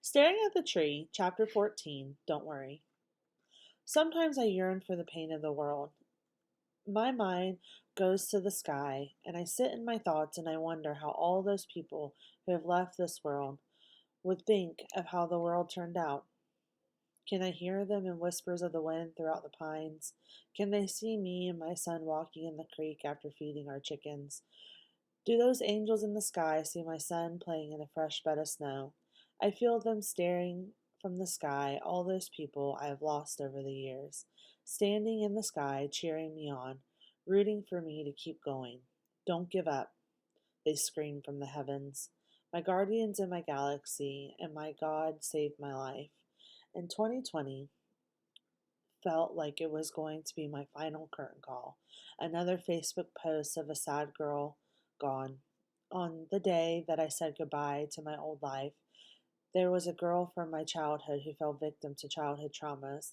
Staring at the tree, chapter 14, don't worry. Sometimes I yearn for the pain of the world. My mind goes to the sky, and I sit in my thoughts and I wonder how all those people who have left this world would think of how the world turned out. Can I hear them in whispers of the wind throughout the pines? Can they see me and my son walking in the creek after feeding our chickens? Do those angels in the sky see my son playing in a fresh bed of snow? I feel them staring from the sky, all those people I have lost over the years, standing in the sky, cheering me on, rooting for me to keep going. Don't give up, they scream from the heavens. My guardians in my galaxy, and my God saved my life. In 2020, felt like it was going to be my final curtain call. Another Facebook post of a sad girl gone. On the day that I said goodbye to my old life, there was a girl from my childhood who fell victim to childhood traumas.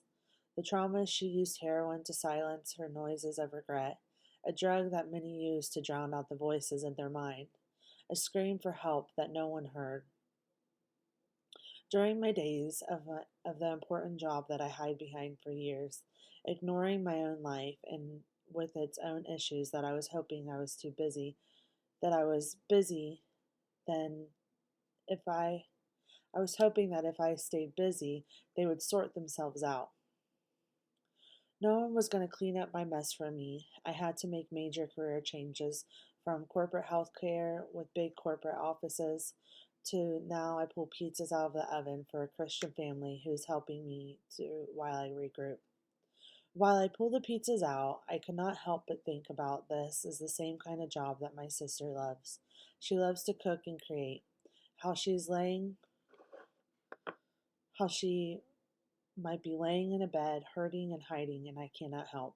The traumas she used heroin to silence her noises of regret, a drug that many use to drown out the voices in their mind, a scream for help that no one heard. During my days of the important job that I hide behind for years, ignoring my own life and with its own issues that I was hoping I was too busy, that I was busy, then if I was hoping that if I stayed busy, they would sort themselves out. No one was going to clean up my mess for me. I had to make major career changes from corporate healthcare with big corporate offices to now I pull pizzas out of the oven for a Christian family who's helping me to while I regroup. While I pull the pizzas out, I could not help but think about this as the same kind of job that my sister loves. She loves to cook and create. How she's laying, how she might be laying in a bed, hurting and hiding, and I cannot help.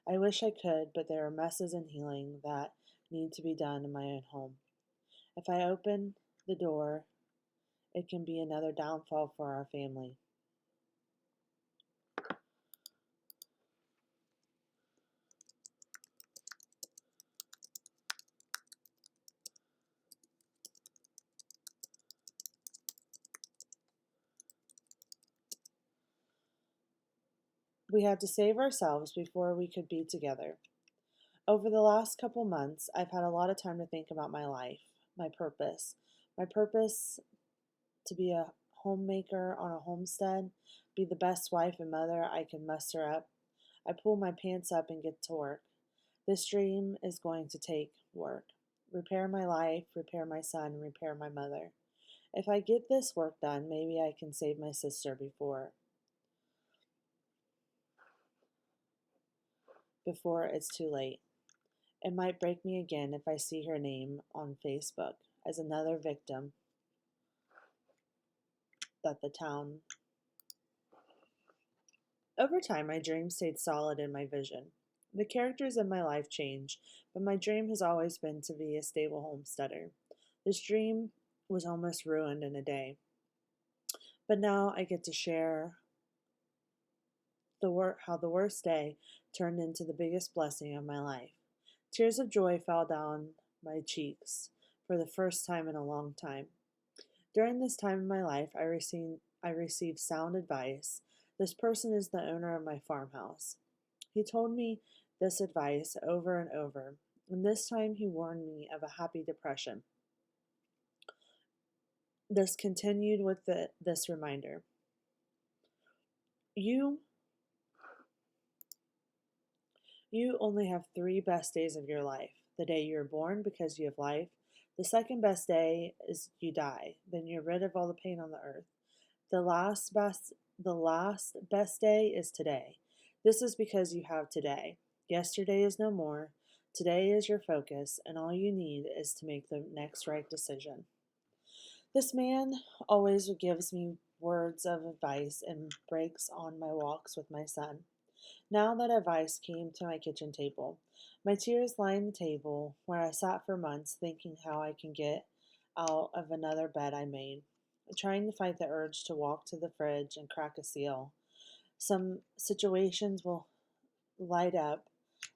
I wish I could, but there are messes and healing that need to be done in my own home. If I open the door, it can be another downfall for our family. We had to save ourselves before we could be together. Over the last couple months, I've had a lot of time to think about my life, my purpose to be a homemaker on a homestead, be the best wife and mother I can muster up. I pull my pants up and get to work. This dream is going to take work. Repair my life, repair my son, repair my mother. If I get this work done, maybe I can save my sister before it's too late. It might break me again if I see her name on Facebook as another victim that the town. Over time, my dream stayed solid in my vision. The characters in my life change, but my dream has always been to be a stable homesteader. This dream was almost ruined in a day, but now I get to share how the worst day turned into the biggest blessing of my life. Tears of joy fell down my cheeks for the first time in a long time. During this time in my life, I received sound advice. This person is the owner of my farmhouse. He told me this advice over and over, and this time he warned me of a happy depression. This continued with this reminder. You You only have three best days of your life. The day you're born because you have life. The second best day is you die. Then you're rid of all the pain on the earth. The last best day is today. This is because you have today. Yesterday is no more. Today is your focus, and all you need is to make the next right decision. This man always gives me words of advice and breaks on my walks with my son. Now that advice came to my kitchen table. My tears line the table where I sat for months thinking how I can get out of another bed I made, trying to fight the urge to walk to the fridge and crack a seal. Some situations will light up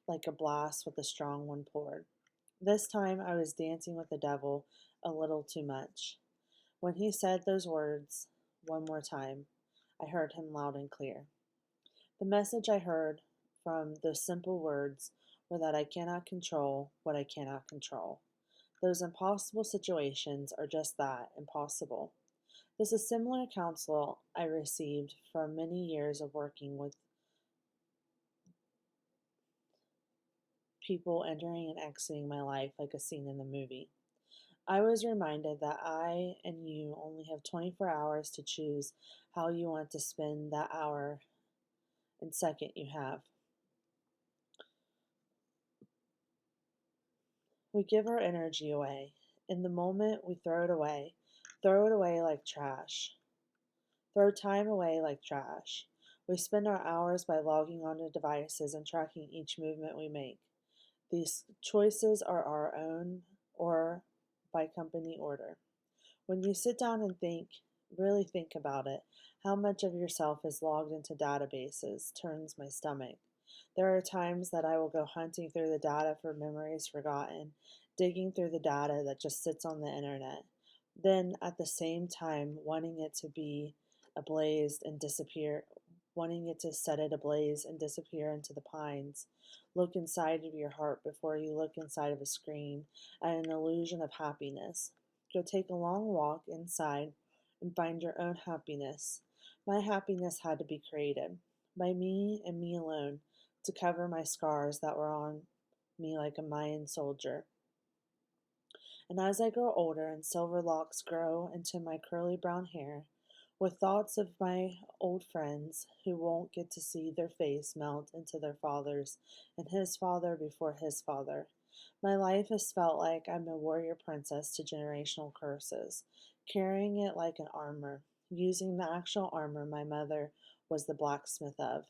like a blast with a strong one poured. This time I was dancing with the devil a little too much. When he said those words, one more time. I heard him loud and clear. The message I heard from those simple words were that I cannot control what I cannot control. Those impossible situations are just that, impossible. This is similar counsel I received from many years of working with people entering and exiting my life like a scene in the movie. I was reminded that I and you only have 24 hours to choose how you want to spend that hour and second you have. We give our energy away. In the moment, we throw it away. Throw it away like trash. Throw time away like trash. We spend our hours by logging onto devices and tracking each movement we make. These choices are our own or by company order. When you sit down and think, really think about it, how much of yourself is logged into databases turns my stomach. There are times that I will go hunting through the data for memories forgotten, digging through the data that just sits on the internet. Then, at the same time, wanting it to be ablaze and disappear, wanting it to set it ablaze and disappear into the pines. Look inside of your heart before you look inside of a screen at an illusion of happiness. Go take a long walk inside and find your own happiness. My happiness had to be created by me and me alone to cover my scars that were on me like a Mayan soldier. And as I grow older and silver locks grow into my curly brown hair, with thoughts of my old friends who won't get to see their face melt into their father's and his father before his father, my life has felt like I'm a warrior princess to generational curses, carrying it like an armor, using the actual armor my mother was the blacksmith of.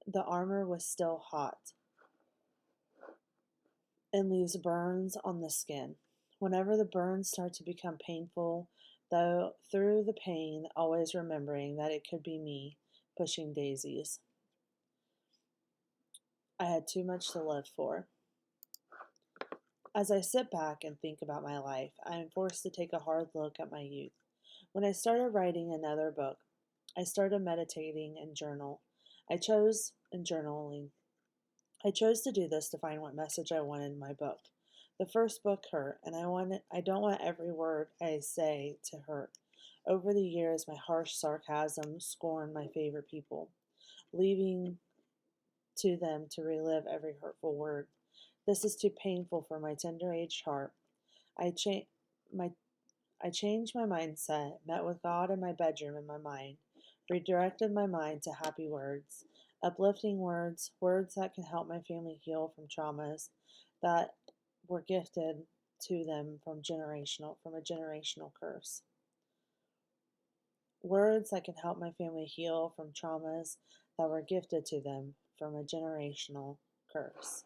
The armor was still hot and leaves burns on the skin. Whenever the burns start to become painful, though through the pain, always remembering that it could be me pushing daisies. I had too much to live for. As I sit back and think about my life, I am forced to take a hard look at my youth. When I started writing another book, I started meditating and journal. I chose and journaling. I chose to do this to find what message I wanted in my book. The first book hurt, and I don't want every word I say to hurt. Over the years, my harsh sarcasm scorned my favorite people, leaving to them to relive every hurtful word. This is too painful for my tender-aged heart. I cha- my I changed my mindset, met with God in my bedroom in my mind, redirected my mind to happy words, uplifting words, words that can help my family heal from traumas that were gifted to them from a generational curse. Words that can help my family heal from traumas that were gifted to them from a generational curse.